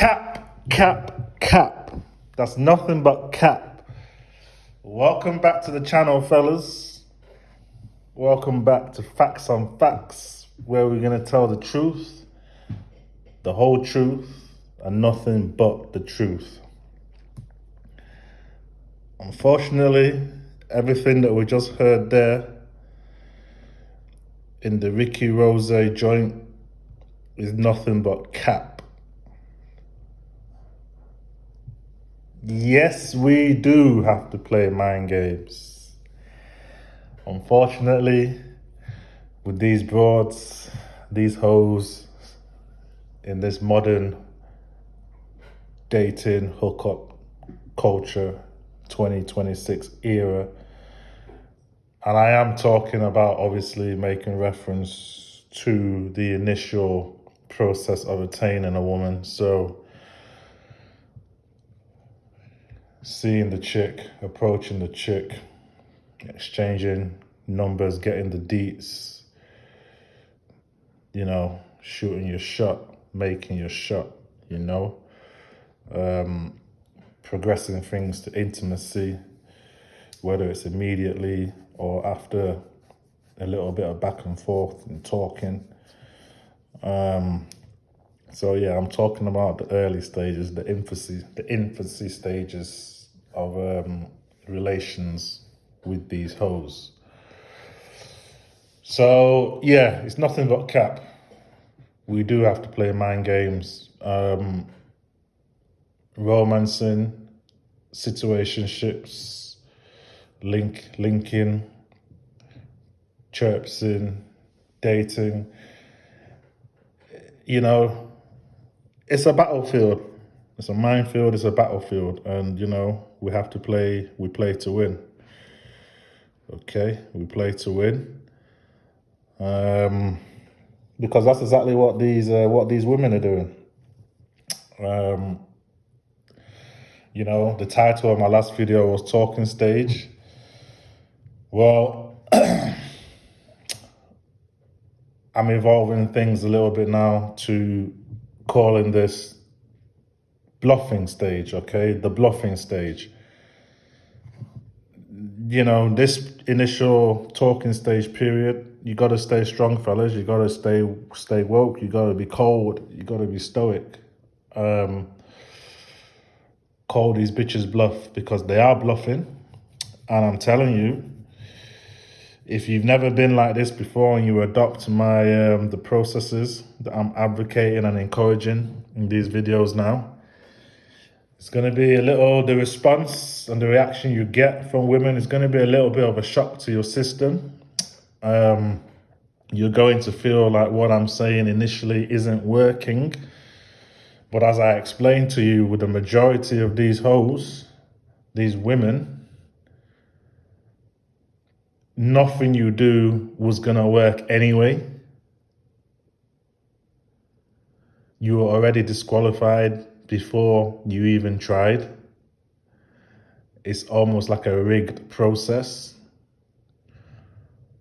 Cap. That's nothing but cap. Welcome back to the channel, fellas. Welcome back to Facts on Facts, where we're going to tell the truth, the whole truth, and nothing but the truth. Unfortunately, everything that we just heard there in the Ricky Rose joint is nothing but cap. Yes, we do have to play mind games. Unfortunately, with these broads, these hoes, in this modern dating hookup culture 2026 era, and I am talking about obviously making reference to the initial process of attaining a woman. So seeing the chick, approaching the chick, exchanging numbers, getting the deets, shooting your shot, making your shot, progressing things to intimacy, whether it's immediately or after a little bit of back and forth and talking. So yeah, I'm talking about the early stages, the infancy stages of relations with these hoes. So yeah, it's nothing but cap. We do have to play mind games, romancing, situationships, linking, chirpsing, dating. It's a battlefield. It's a minefield, it's a battlefield. And, we have to play, we play to win. Okay, we play to win. Because that's exactly what these women are doing. The title of my last video was Talking Stage. Well, I'm evolving things a little bit now to calling this Bluffing Stage, okay? The Bluffing Stage. This initial talking stage period, you got to stay strong, fellas. You got to stay woke. You got to be cold. You got to be stoic. Call these bitches bluff, because they are bluffing. And I'm telling you, if you've never been like this before and you adopt my the processes that I'm advocating and encouraging in these videos now, it's going to be the response and the reaction you get from women is going to be a little bit of a shock to your system. You're going to feel like what I'm saying initially isn't working. But as I explained to you, with the majority of these hoes, these women, nothing you do was going to work anyway. You were already disqualified before you even tried. It's almost like a rigged process.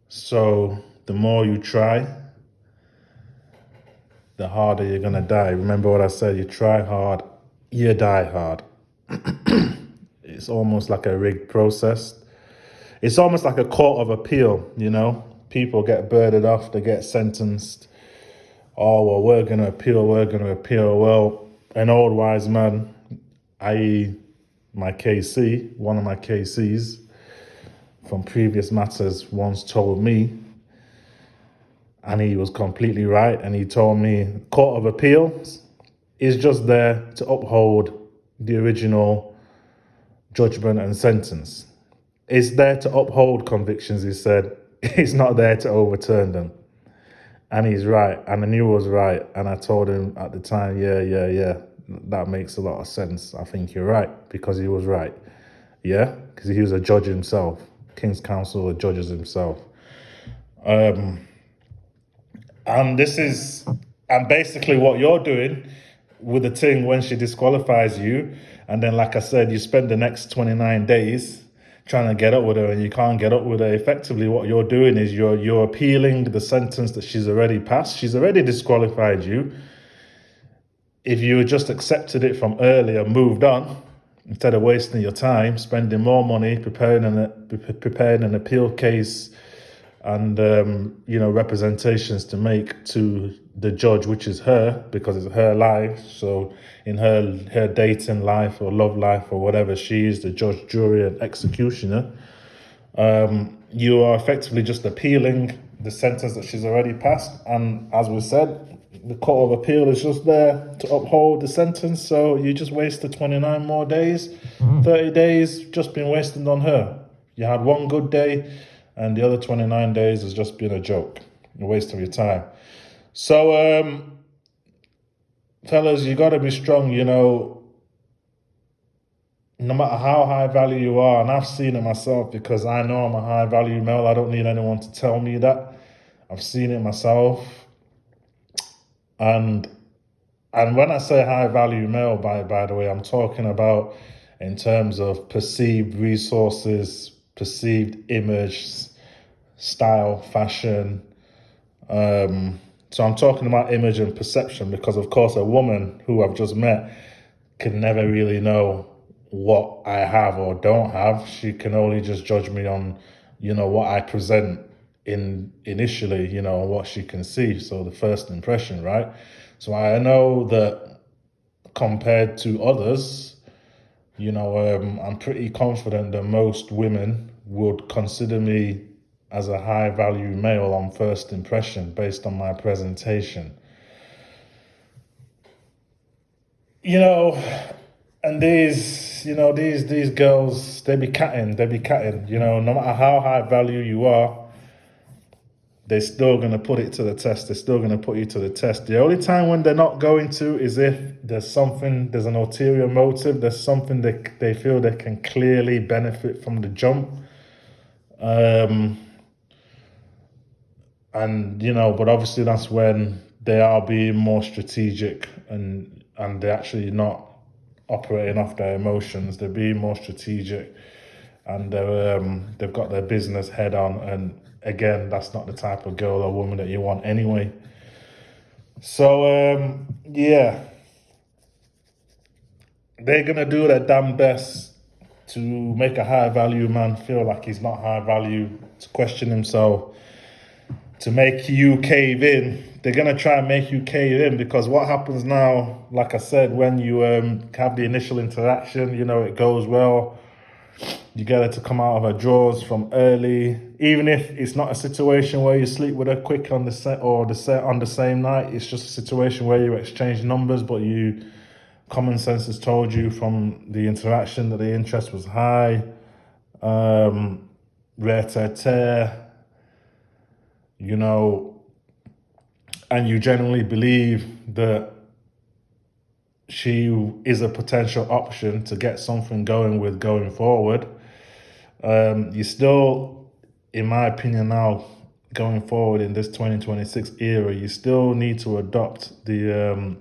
So the more you try, the harder you're gonna die. Remember what I said, you try hard, you die hard. It's almost like a rigged process. It's almost like a court of appeal, People get birded off, they get sentenced. Oh, well, we're gonna appeal. Well, an old wise man, i.e. my KC, one of my KCs from previous matters, once told me, and he was completely right, and he told me Court of Appeals is just there to uphold the original judgment and sentence. It's there to uphold convictions, he said. It's not there to overturn them. And he's right, and I knew I was right, and I told him at the time, yeah, that makes a lot of sense. I think you're right, because he was right. Yeah, because he was a judge himself, King's Counsel, of judges himself. And basically what you're doing with the thing when she disqualifies you, and then, like I said, you spend the next 29 days trying to get up with her and you can't get up with her. Effectively, what you're doing is you're appealing the sentence that she's already passed. She's already disqualified you. if you had just accepted it from earlier, moved on, instead of wasting your time, spending more money preparing an appeal case and representations to make to the judge, which is her, because it's her life. So in her dating life or love life or whatever, she is the judge, jury, and executioner. You are effectively just appealing the sentence that she's already passed, and as we said, the Court of Appeal is just there to uphold the sentence. So you just wasted 29 more days, 30 days just been wasted on her. You had one good day, and the other 29 days has just been a joke, a waste of your time. So, fellas, you got to be strong, no matter how high value you are. And I've seen it myself, because I know I'm a high value male. I don't need anyone to tell me that. I've seen it myself. And when I say high value male, by the way, I'm talking about in terms of perceived resources, perceived image, style, fashion. So I'm talking about image and perception, because of course a woman who I've just met can never really know what I have or don't have. She can only just judge me on, what I present initially, what she can see. So the first impression, right? So I know that compared to others, I'm pretty confident that most women would consider me as a high value male on first impression based on my presentation. And these girls, they be catting. No matter how high value you are, they're still gonna put it to the test. They're still gonna put you to the test. The only time when they're not going to is if there's an ulterior motive, there's something that they feel they can clearly benefit from the jump. But obviously that's when they are being more strategic, and they're actually not operating off their emotions. They're being more strategic, and they've got their business head on. And again, that's not the type of girl or woman that you want anyway. So they're gonna do their damn best to make a high value man feel like he's not high value, to question himself, to make you cave in. They're gonna try and make you cave in, because what happens now, like I said, when you have the initial interaction, it goes well. You get her to come out of her drawers from early, even if it's not a situation where you sleep with her quick on the set on the same night. It's just a situation where you exchange numbers, but common sense has told you from the interaction that the interest was high. Rare-tete, and you generally believe that she is a potential option to get something going forward. You still, in my opinion now, going forward in this 2026 era, you still need to adopt the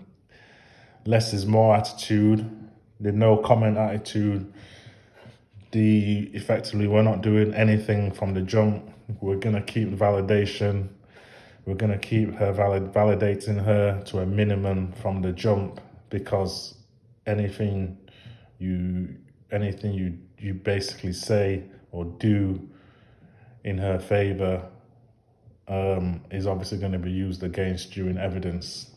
less is more attitude, the no comment attitude, the effectively we're not doing anything from the jump. We're going to keep validation. We're going to keep her validating her to a minimum from the jump, because anything you basically say or do in her favor is obviously going to be used against you in evidence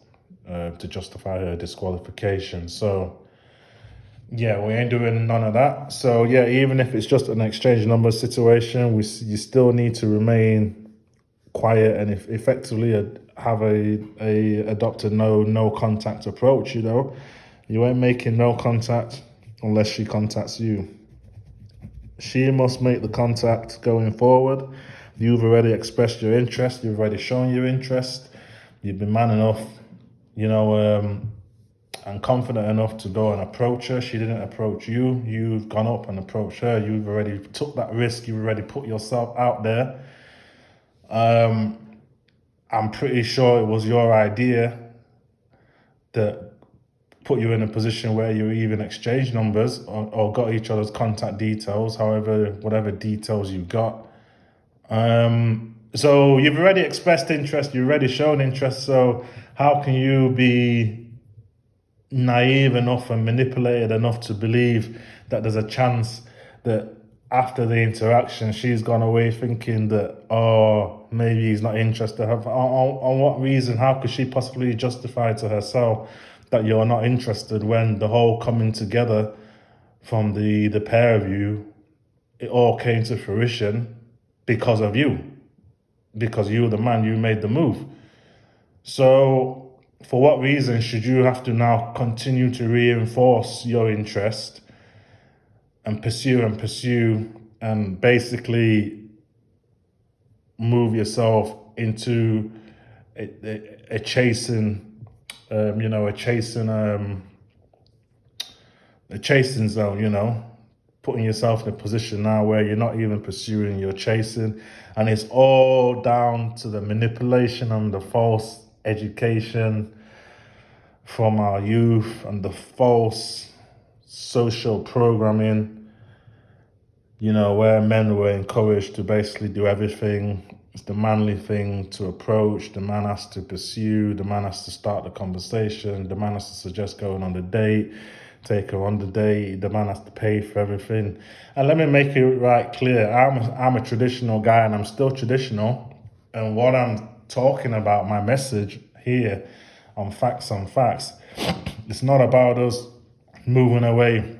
to justify her disqualification. So yeah, we ain't doing none of that. So yeah, even if it's just an exchange number situation, you still need to remain quiet and effectively have a adopted no contact approach. You ain't making no contact unless she contacts you. She must make the contact going forward. You've already expressed your interest. You've already shown your interest. You've been man enough, and confident enough to go and approach her. She didn't approach you. You've gone up and approached her. You've already took that risk. You've already put yourself out there. I'm pretty sure it was your idea that put you in a position where you even exchanged numbers or got each other's contact details, whatever details you got. So you've already expressed interest, you've already shown interest, so how can you be naive enough and manipulated enough to believe that there's a chance that after the interaction she's gone away thinking that, oh, maybe he's not interested. On what reason? How could she possibly justify to herself that you're not interested when the whole coming together from the pair of you, it all came to fruition because of you, because you're the man, you made the move. So for what reason should you have to now continue to reinforce your interest and pursue and basically move yourself into a chasing, a chasing zone, putting yourself in a position now where you're not even pursuing, you're chasing, and it's all down to the manipulation and the false education from our youth and the false social programming, where men were encouraged to basically do everything. It's the manly thing to approach, the man has to pursue, the man has to start the conversation, the man has to suggest going on the date, take her on the date, the man has to pay for everything. And let me make it right clear, I'm a traditional guy and I'm still traditional. And what I'm talking about, my message here on Facts, it's not about us moving away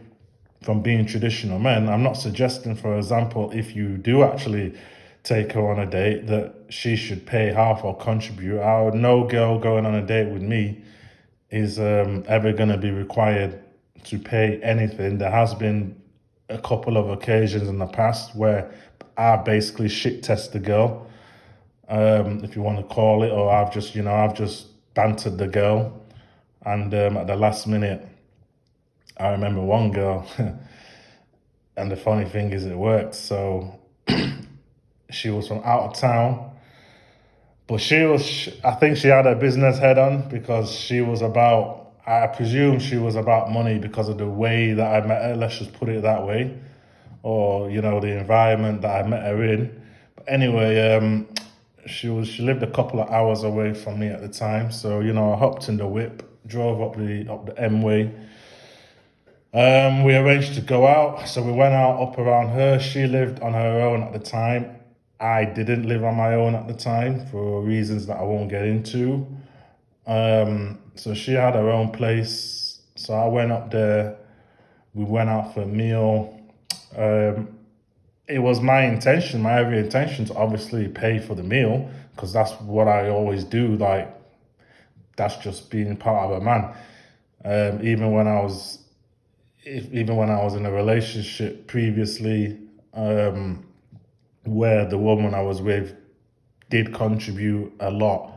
from being traditional men. I'm not suggesting, for example, if you do actually take her on a date, that she should pay half or contribute. No girl going on a date with me is ever going to be required to pay anything. There has been a couple of occasions in the past where I basically shit test the girl, if you want to call it, or I've just bantered the girl, and at the last minute, I remember one girl, and the funny thing is, it worked. So she was from out of town, but I think she had her business head on because I presume she was about money because of the way that I met her, let's just put it that way, or, the environment that I met her in. But anyway, she lived a couple of hours away from me at the time. So, I hopped in the whip, drove up the M way. We arranged to go out, so we went out up around her. She lived on her own at the time. I didn't live on my own at the time for reasons that I won't get into. So she had her own place. So I went up there. We went out for a meal. It was my every intention to obviously pay for the meal because that's what I always do. Like, that's just being part of a man. Even when I was in a relationship previously, where the woman I was with did contribute a lot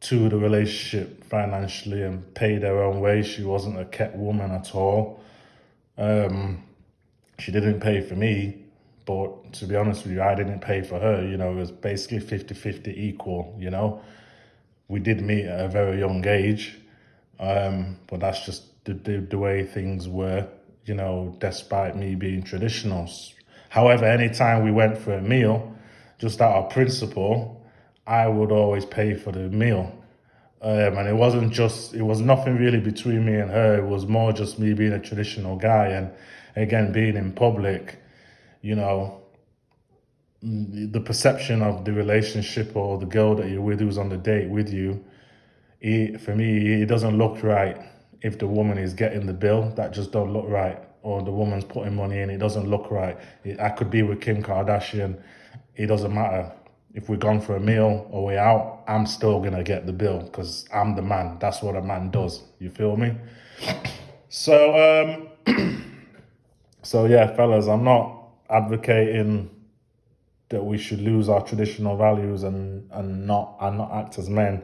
to the relationship financially and paid her own way. She wasn't a kept woman at all. She didn't pay for me, but to be honest with you, I didn't pay for her. It was basically 50-50 equal, We did meet at a very young age, but that's just the way things were, despite me being traditional. However, anytime we went for a meal, just out of principle, I would always pay for the meal. And it was nothing really between me and her. It was more just me being a traditional guy. And again, being in public, the perception of the relationship or the girl that you're with who's on the date with you, for me, it doesn't look right if the woman is getting the bill. That just don't look right. Or the woman's putting money in, it doesn't look right. I could be with Kim Kardashian. It doesn't matter. If we're gone for a meal or we're out, I'm still going to get the bill because I'm the man. That's what a man does. You feel me? So, so yeah, fellas, I'm not advocating that we should lose our traditional values and not act as men.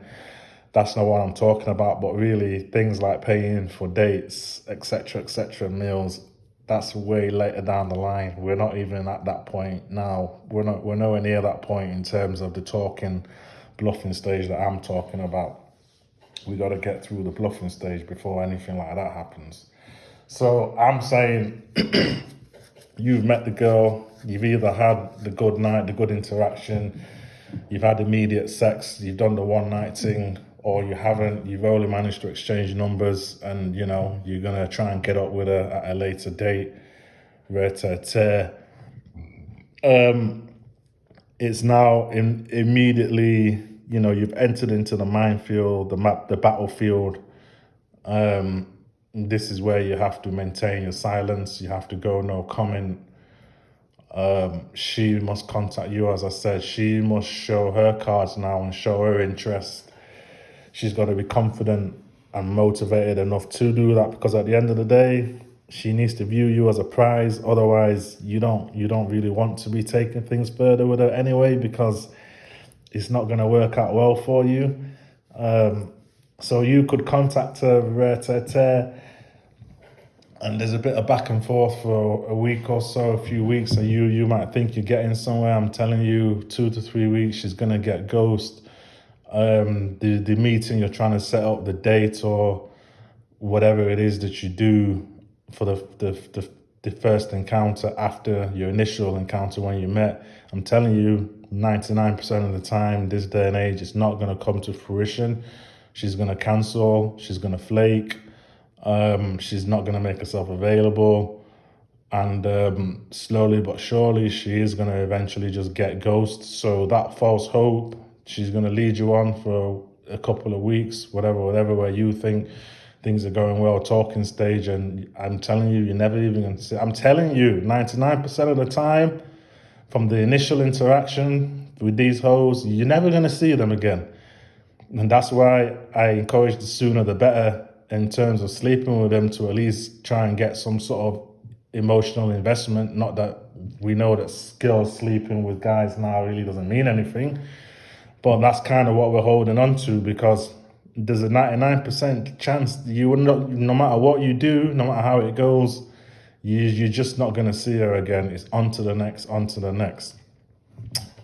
That's not what I'm talking about. But really, things like paying for dates, etc., meals, that's way later down the line. We're not even at that point now. We're nowhere near that point in terms of the bluffing stage that I'm talking about. We got to get through the bluffing stage before anything like that happens. So I'm saying, you've met the girl, you've either had the good night, the good interaction, you've had immediate sex, you've done the one night thing, or you've only managed to exchange numbers, and you're gonna try and get up with her at a later date, it's now immediately, you've entered into the minefield, the battlefield. This is where you have to maintain your silence. You have to go no comment. She must contact you, as I said. She must show her cards now and show her interest. She's got to be confident and motivated enough to do that, because at the end of the day, she needs to view you as a prize. Otherwise, you don't really want to be taking things further with her anyway, because it's not going to work out well for you. So you could contact her, and there's a bit of back and forth for a week or so, a few weeks, and you might think you're getting somewhere. I'm telling you, 2 to 3 weeks, she's going to get ghost. The meeting you're trying to set up, the date or whatever it is that you do for the first encounter after your initial encounter when you met, I'm telling you, 99% of the time, this day and age, it's not going to come to fruition. She's going to cancel. She's going to flake. She's not going to make herself available. And slowly but surely, she is going to eventually just get ghost. So that false hope, she's going to lead you on for a couple of weeks, whatever, where you think things are going well, talking stage. And I'm telling you, you're never even going to see. I'm telling you, 99% of the time, from the initial interaction with these hoes, you're never going to see them again. And that's why I encourage the sooner the better in terms of sleeping with them, to at least try and get some sort of emotional investment. Not that we know that girls sleeping with guys now really doesn't mean anything, but that's kind of what we're holding on to, because there's a 99% chance you will not, no matter what you do, no matter how it goes, you're just not going to see her again. It's on to the next.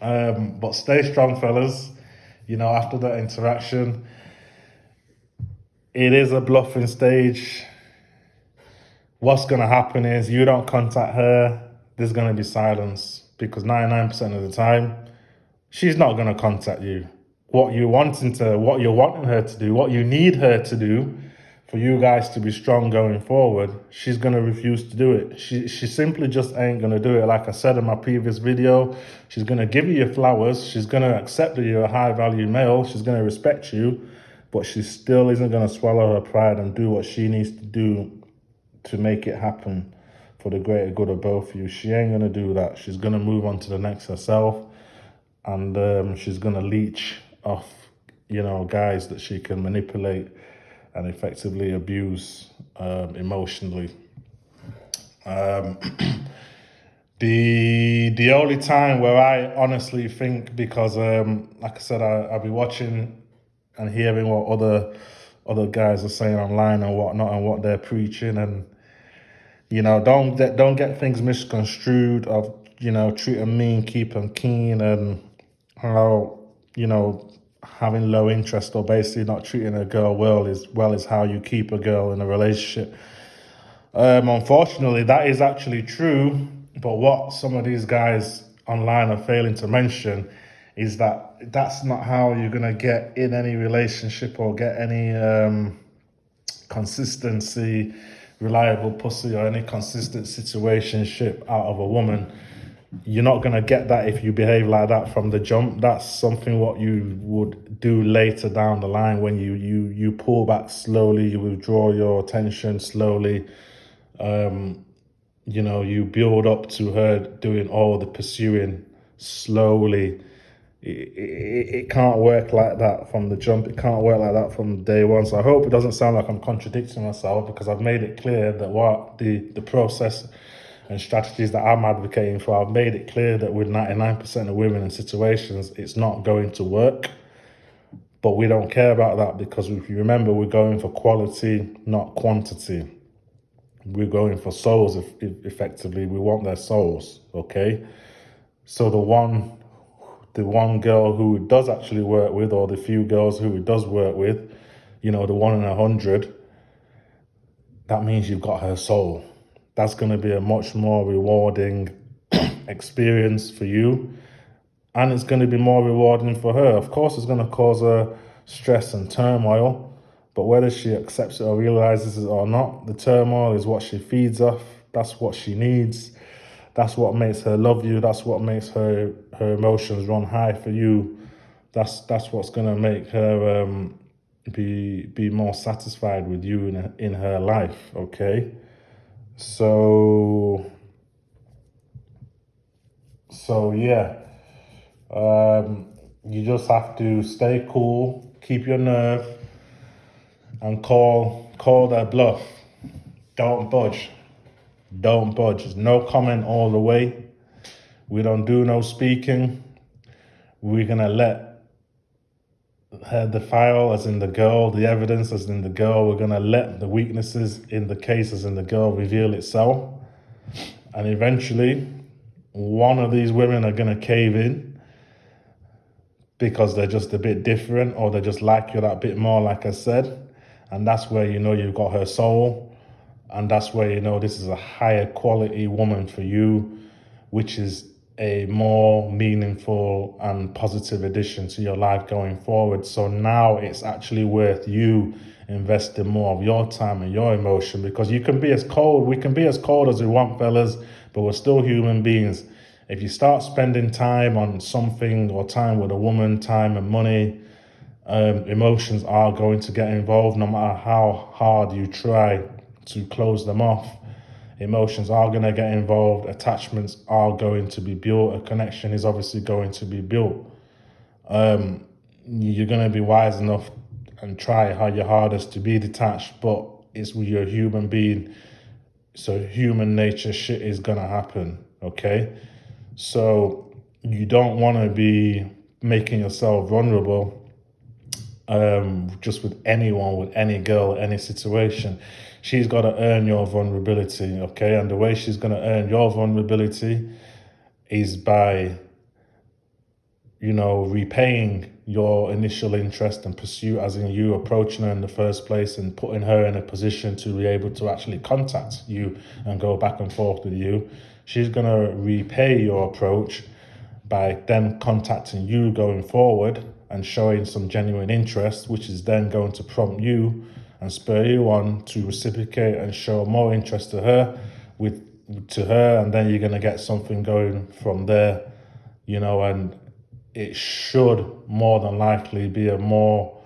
But stay strong, fellas. After that interaction, it is a bluffing stage. What's going to happen is you don't contact her, there's going to be silence, because 99% of the time, she's not going to contact you. What you're wanting her to do, what you need her to do for you guys to be strong going forward, she's going to refuse to do it. She simply just ain't going to do it. Like I said in my previous video, she's going to give you your flowers. She's going to accept that you're a high value male. She's going to respect you, but she still isn't going to swallow her pride and do what she needs to do to make it happen for the greater good of both of you. She ain't going to do that. She's going to move on to the next herself, and she's going to leech off, guys that she can manipulate and effectively abuse emotionally. The only time where I honestly think, because like I said, I'll be watching and hearing what other guys are saying online and whatnot, and what they're preaching, and don't get things misconstrued of treat them mean, keep them keen, and how having low interest or basically not treating a girl well is how you keep a girl in a relationship. Unfortunately, that is actually true, but what some of these guys online are failing to mention is that that's not how you're going to get in any relationship or get any consistency, reliable pussy, or any consistent situationship out of a woman. You're not going to get that if you behave like that from the jump. That's something what you would do later down the line, when you pull back slowly, you withdraw your attention slowly. You build up to her doing all the pursuing slowly. It can't work like that from the jump. It can't work like that from day one. So I hope it doesn't sound like I'm contradicting myself, because I've made it clear that what the process and strategies that I'm advocating for, I've made it clear that with 99% of women in situations, it's not going to work. But we don't care about that, because if you remember, we're going for quality, not quantity. We're going for souls, effectively. We want their souls, okay? So the one girl who it does actually work with, or the few girls who it does work with, the 1 in 100, that means you've got her soul. That's going to be a much more rewarding experience for you, and it's going to be more rewarding for her. Of course, it's going to cause her stress and turmoil. But whether she accepts it or realizes it or not, the turmoil is what she feeds off. That's what she needs. That's what makes her love you. That's what makes her emotions run high for you. That's what's gonna make her be more satisfied with you in her life. Okay, so yeah, you just have to stay cool, keep your nerve, and call their bluff. Don't budge. Don't budge. There's no comment all the way. We don't do no speaking. We're gonna let her, the file as in the girl, the evidence as in the girl, we're gonna let the weaknesses in the case as in the girl reveal itself. And eventually, one of these women are gonna cave in because they're just a bit different, or they just like you that bit more, like I said. And that's where you know you've got her soul. And that's where you know this is a higher quality woman for you, which is a more meaningful and positive addition to your life going forward. So now it's actually worth you investing more of your time and your emotion, because we can be as cold as we want, fellas, but we're still human beings. If you start spending time on something, or time with a woman, time and money, emotions are going to get involved no matter how hard you try to close them off. Emotions are going to get involved, attachments are going to be built, a connection is obviously going to be built. You're going to be wise enough and try your hardest to be detached, but it's with your human being, so human nature shit is going to happen, okay? So you don't want to be making yourself vulnerable just with anyone, with any girl, any situation. She's got to earn your vulnerability, okay? And the way she's going to earn your vulnerability is by, repaying your initial interest and pursuit, as in you approaching her in the first place and putting her in a position to be able to actually contact you and go back and forth with you. She's going to repay your approach by then contacting you going forward and showing some genuine interest, which is then going to prompt you and spur you on to reciprocate and show more interest to her, and then you're going to get something going from there, and it should more than likely be a more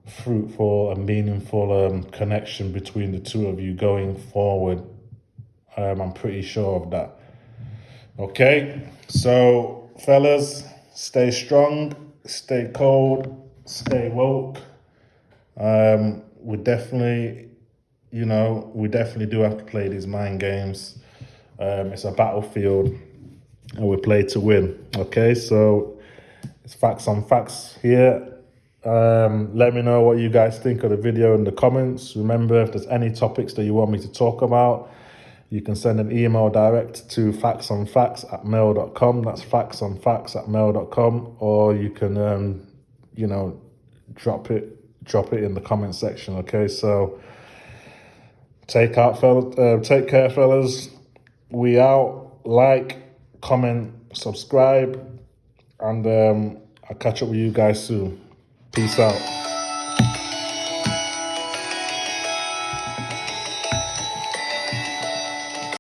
fruitful and meaningful connection between the two of you going forward. I'm pretty sure of that. Okay, so fellas, stay strong, stay cold, stay woke. We definitely do have to play these mind games. It's a battlefield and we play to win. Okay, so it's facts on facts here. Let me know what you guys think of the video in the comments. Remember, if there's any topics that you want me to talk about, you can send an email direct to factsonfacts@mail.com. That's factsonfacts@mail.com. Or you can, drop it in the comment section. Okay, so take care, fellas. We out. Like, comment, subscribe, and I'll catch up with you guys soon. Peace out.